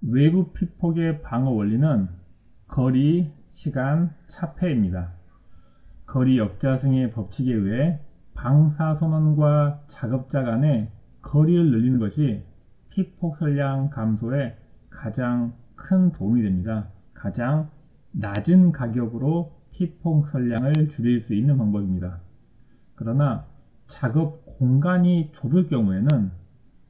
외부 피폭의 방어 원리는 거리, 시간, 차폐입니다. 거리 역자승의 법칙에 의해 방사선원과 작업자 간의 거리를 늘리는 것이 피폭 선량 감소에 가장 큰 도움이 됩니다. 가장 낮은 가격으로 피폭 선량을 줄일 수 있는 방법입니다. 그러나 작업 공간이 좁을 경우에는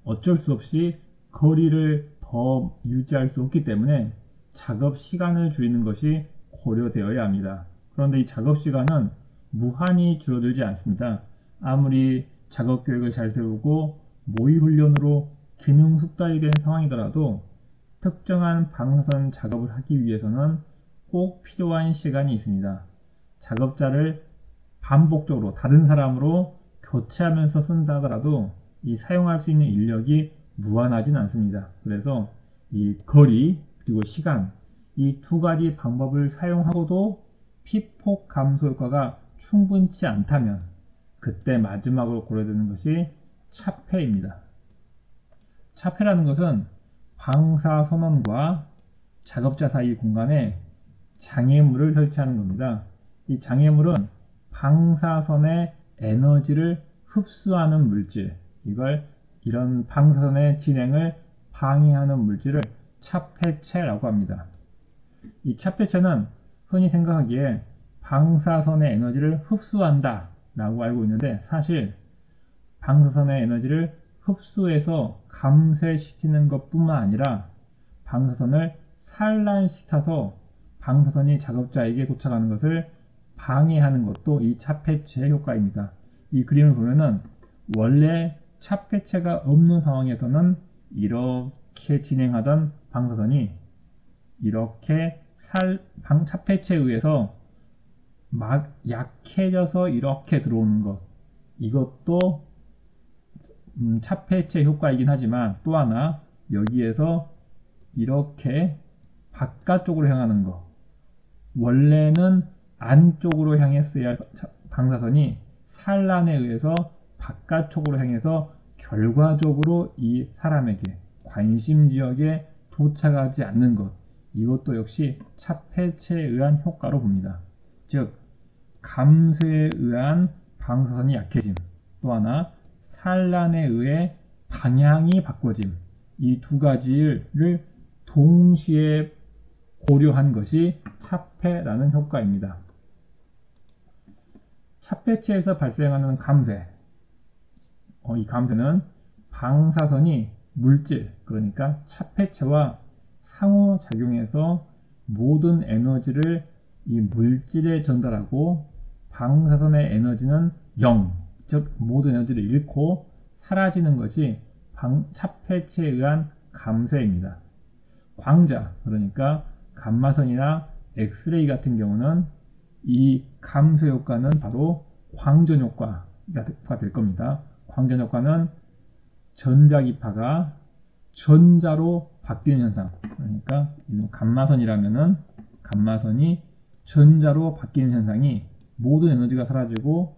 어쩔 수 없이 거리를 더 유지할 수 없기 때문에 작업 시간을 줄이는 것이 고려되어야 합니다. 그런데 이 작업 시간은 무한히 줄어들지 않습니다. 아무리 작업 계획을 잘 세우고 모의 훈련으로 기능 숙달이 된 상황이더라도 특정한 방사선 작업을 하기 위해서는 꼭 필요한 시간이 있습니다. 작업자를 반복적으로 다른 사람으로 교체하면서 쓴다 하더라도 이 사용할 수 있는 인력이 무한하진 않습니다. 그래서 이 거리 그리고 시간 이 두 가지 방법을 사용하고도 피폭 감소 효과가 충분치 않다면 그때 마지막으로 고려되는 것이 차폐입니다. 차폐라는 것은 방사선원과 작업자 사이 공간에 장애물을 설치하는 겁니다. 이 장애물은 방사선의 에너지를 흡수하는 물질, 이런 방사선의 진행을 방해하는 물질을 차폐체라고 합니다. 이 차폐체는 흔히 생각하기에 방사선의 에너지를 흡수한다 라고 알고 있는데, 사실 방사선의 에너지를 흡수해서 감쇄시키는 것 뿐만 아니라 방사선을 산란시켜서 방사선이 작업자에게 도착하는 것을 방해하는 것도 이 차폐체의 효과입니다. 이 그림을 보면은 원래 차폐체가 없는 상황에서는 이렇게 진행하던 방사선이 이렇게 차폐체에 의해서 막 약해져서 이렇게 들어오는 것, 이것도 차폐체 효과이긴 하지만, 또 하나 여기에서 이렇게 바깥쪽으로 향하는 것, 원래는 안쪽으로 향했어야 할 방사선이 산란에 의해서 바깥쪽으로 향해서 결과적으로 이 사람에게 관심 지역에 도착하지 않는 것, 이것도 역시 차폐체에 의한 효과로 봅니다. 즉 감쇄에 의한 방사선이 약해짐, 또 하나 산란에 의해 방향이 바꿔짐, 이 두 가지를 동시에 고려한 것이 차폐라는 효과입니다. 차폐체에서 발생하는 감쇄, 이 감쇄는 방사선이 물질, 그러니까 차폐체와 상호작용해서 모든 에너지를 이 물질에 전달하고 방사선의 에너지는 0, 즉 모든 에너지를 잃고 사라지는 것이 차폐체에 의한 감쇄입니다. 광자, 그러니까 감마선이나 엑스레이 같은 경우는 이 감쇄 효과는 바로 광전 효과가 될 겁니다. 광전 효과는 전자기파가 전자로 바뀌는 현상, 그러니까 감마선이라면은 감마선이 전자로 바뀌는 현상이, 모든 에너지가 사라지고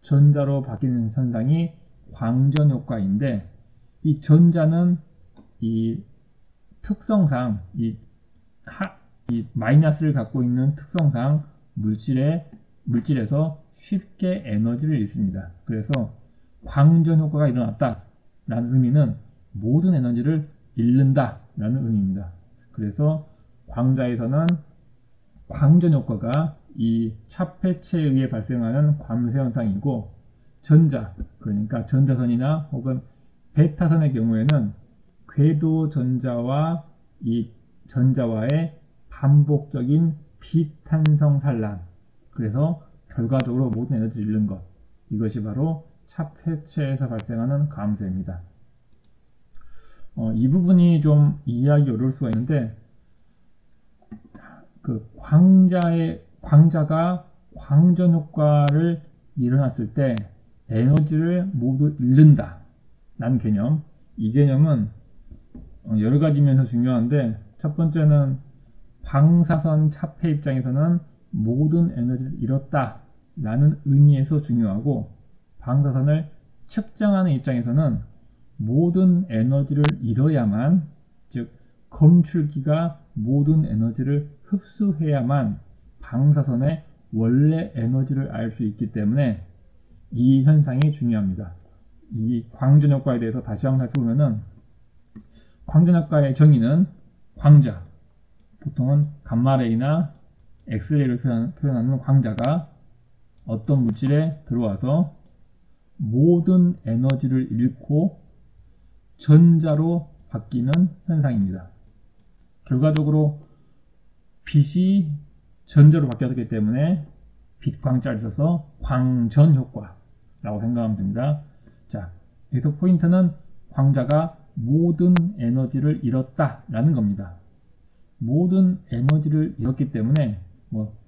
전자로 바뀌는 현상이 광전 효과인데, 이 전자는 이 특성상 이 마이너스를 갖고 있는 특성상 물질에서 쉽게 에너지를 잃습니다. 그래서 광전 효과가 일어났다라는 의미는 모든 에너지를 잃는다라는 의미입니다. 그래서 광자에서는 광전 효과가 이 차폐체에 의해 발생하는 감쇄 현상이고, 그러니까 전자선이나 혹은 베타선의 경우에는 궤도 전자와 이 전자와의 반복적인 비탄성 산란, 그래서 결과적으로 모든 에너지를 잃는 것, 이것이 바로 차폐체에서 발생하는 감쇄입니다. 이 부분이 좀 이해하기 어려울 수가 있는데, 그 광자가 광전 효과를 일어났을 때 에너지를 모두 잃는다 라는 개념, 이 개념은 여러 가지 면에서 중요한데, 첫 번째는 방사선 차폐 입장에서는 모든 에너지를 잃었다 라는 의미에서 중요하고, 방사선을 측정하는 입장에서는 모든 에너지를 잃어야만, 즉 검출기가 모든 에너지를 흡수해야만 방사선의 원래 에너지를 알 수 있기 때문에 이 현상이 중요합니다. 이 광전 효과에 대해서 다시 한번 살펴보면은, 광전 효과의 정의는 광자, 보통은 감마레이나 엑스레이를 표현하는 광자가 어떤 물질에 들어와서 모든 에너지를 잃고 전자로 바뀌는 현상입니다. 결과적으로 빛이 전자로 바뀌었기 때문에 빛광자를 써서 광전 효과라고 생각하면 됩니다. 자, 여기서 포인트는 광자가 모든 에너지를 잃었다라는 겁니다. 모든 에너지를 잃었기 때문에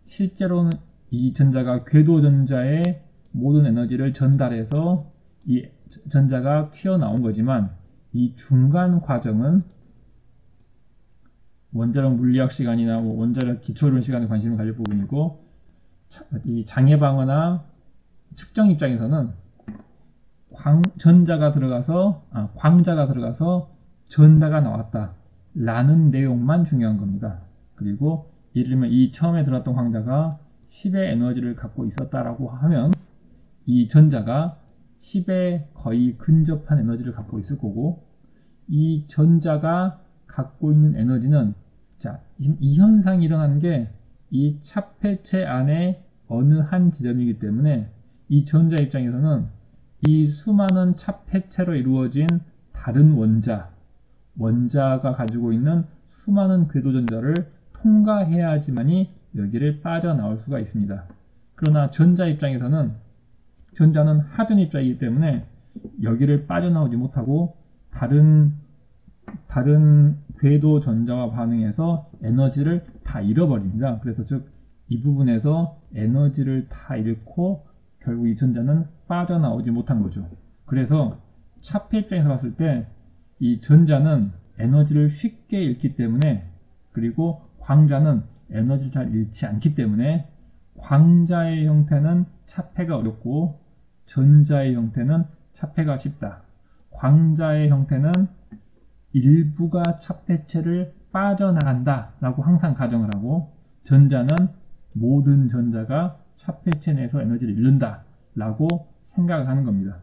실제로는 이 전자가 궤도 전자에 모든 에너지를 전달해서 이 전자가 튀어나온 거지만, 이 중간 과정은 원자력 물리학 시간이나 원자력 기초이론 시간에 관심을 가질 부분이고, 이 장애 방어나 측정 입장에서는 광자가 들어가서 전자가 나왔다 라는 내용만 중요한 겁니다. 그리고 예를 들면 이 처음에 들어왔던 광자가 10의 에너지를 갖고 있었다라고 하면 이 전자가 10에 거의 근접한 에너지를 갖고 있을 거고, 이 전자가 갖고 있는 에너지는, 자, 지금 이 현상이 일어나는 게 이 차폐체 안에 어느 한 지점이기 때문에 이 전자 입장에서는 이 수많은 차폐체로 이루어진 다른 원자가 가지고 있는 수많은 궤도 전자를 통과해야지만이 여기를 빠져나올 수가 있습니다. 그러나 전자 입장에서는, 전자는 하전 입자이기 때문에 여기를 빠져나오지 못하고 다른 궤도 전자와 반응해서 에너지를 다 잃어버립니다. 그래서 즉 이 부분에서 에너지를 다 잃고 결국 이 전자는 빠져나오지 못한 거죠. 그래서 차폐 입장에서 봤을 때 이 전자는 에너지를 쉽게 잃기 때문에, 그리고 광자는 에너지를 잘 잃지 않기 때문에 광자의 형태는 차폐가 어렵고 전자의 형태는 차폐가 쉽다. 광자의 형태는 일부가 차폐체를 빠져나간다 라고 항상 가정을 하고, 전자는 모든 전자가 차폐체 내에서 에너지를 잃는다 라고 생각을 하는 겁니다.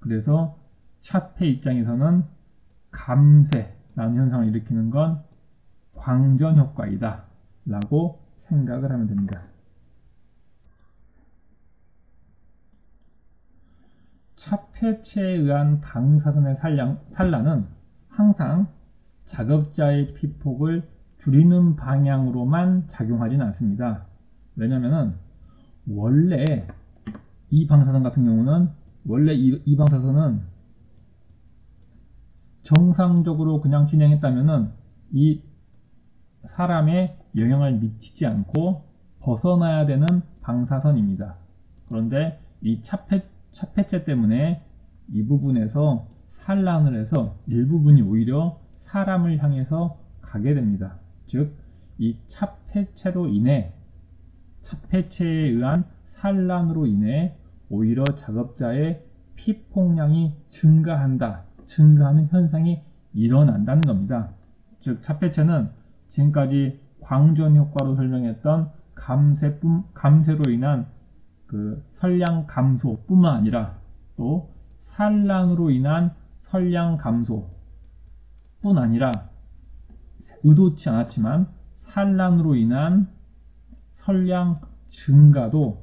그래서 차폐 입장에서는 감쇄라는 현상을 일으키는 건 광전 효과이다 라고 생각을 하면 됩니다. 차폐체에 의한 방사선의 산란은 항상 작업자의 피폭을 줄이는 방향으로만 작용하지는 않습니다. 왜냐하면 원래 이 방사선 같은 경우는, 원래 이 방사선은 정상적으로 그냥 진행했다면은 이 사람에 영향을 미치지 않고 벗어나야 되는 방사선입니다. 그런데 이 차폐체 때문에 이 부분에서 산란을 해서 일부분이 오히려 사람을 향해서 가게 됩니다. 즉, 이 차폐체에 의한 산란으로 인해 오히려 작업자의 피폭량이 증가하는 현상이 일어난다는 겁니다. 즉, 차폐체는 지금까지 광전 효과로 설명했던 감쇄로 인한 그 선량 감소뿐만 아니라 또 산란으로 인한 선량 감소뿐 아니라 의도치 않았지만 산란으로 인한 선량 증가도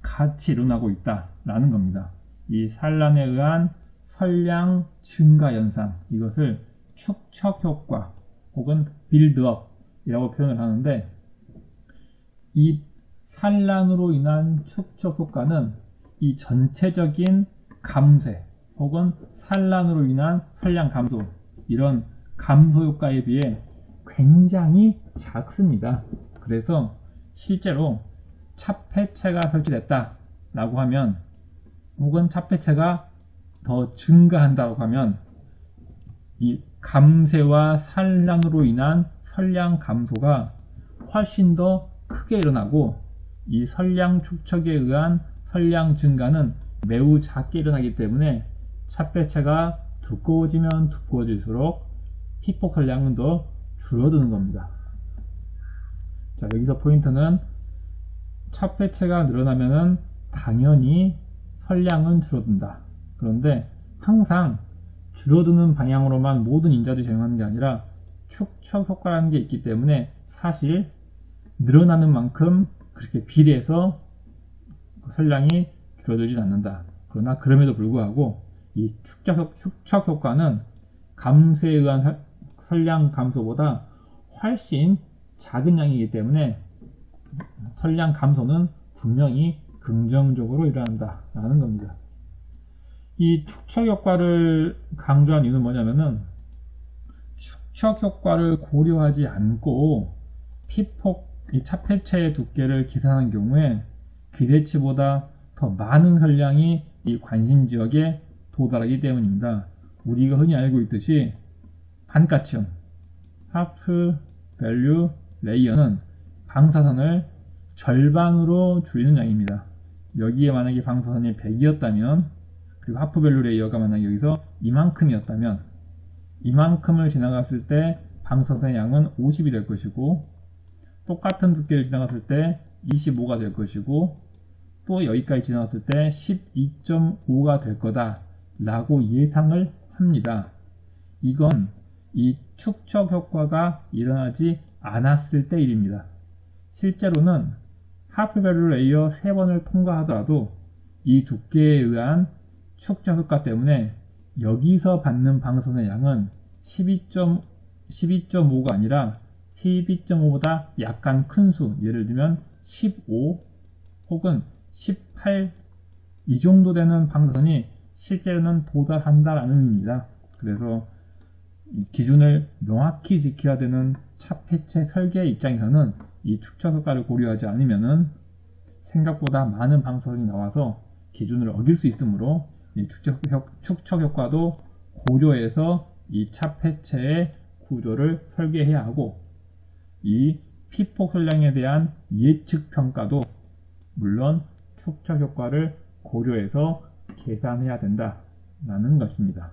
같이 일어나고 있다라는 겁니다. 이 산란에 의한 선량 증가 현상, 이것을 축적 효과 혹은 빌드업이라고 표현을 하는데, 이 산란으로 인한 축적 효과는 이 전체적인 감쇄 혹은 산란으로 인한 선량 감소, 이런 감소 효과에 비해 굉장히 작습니다. 그래서 실제로 차폐체가 설치됐다 라고 하면, 혹은 차폐체가 더 증가한다고 하면, 이 감쇄와 산란으로 인한 선량 감소가 훨씬 더 크게 일어나고, 이 선량 축적에 의한 선량 증가는 매우 작게 일어나기 때문에 차폐체가 두꺼워지면 두꺼워질수록 피폭 선량은 더 줄어드는 겁니다. 자, 여기서 포인트는 차폐체가 늘어나면은 당연히 선량은 줄어든다. 그런데 항상 줄어드는 방향으로만 모든 인자들이 적용하는 게 아니라 축적 효과라는 게 있기 때문에 사실 늘어나는 만큼 그렇게 비례해서 선량이 줄어들진 않는다. 그러나 그럼에도 불구하고 이 축적 효과는 감소에 의한 선량 감소보다 훨씬 작은 양이기 때문에 선량 감소는 분명히 긍정적으로 일어난다 라는 겁니다. 이 축적 효과를 강조한 이유는 뭐냐면은 축적 효과를 고려하지 않고 피폭 이 차폐체의 두께를 계산한 경우에 기대치보다 더 많은 선량이 이 관심 지역에 도달하기 때문입니다. 우리가 흔히 알고 있듯이 반가치형 하프 밸류 레이어는 방사선을 절반으로 줄이는 양입니다. 여기에 만약에 방사선이 100이었다면 그리고 하프 밸류 레이어가 만약에 여기서 이만큼이었다면 이만큼을 지나갔을 때 방사선의 양은 50이 될 것이고 똑같은 두께를 지나갔을 때 25가 될 것이고 또 여기까지 지나갔을 때 12.5가 될 거다 라고 예상을 합니다. 이건 이 축적 효과가 일어나지 않았을 때 일입니다. 실제로는 하프 밸류 레이어 3번을 통과하더라도 이 두께에 의한 축적 효과 때문에 여기서 받는 방사선의 양은 12.5가 아니라 12.5보다 약간 큰 수, 예를 들면 15 혹은 18 이 정도 되는 방사선이 실제로는 도달한다라는 의미입니다. 그래서 이 기준을 명확히 지켜야 되는 차폐체 설계 입장에서는 이 축적 효과를 고려하지 않으면은 생각보다 많은 방사선이 나와서 기준을 어길 수 있으므로 이 축적 효과도 고려해서 이 차폐체의 구조를 설계해야 하고 이 피폭 선량에 대한 예측 평가도 물론 축적 효과를 고려해서 계산해야 된다라는 것입니다.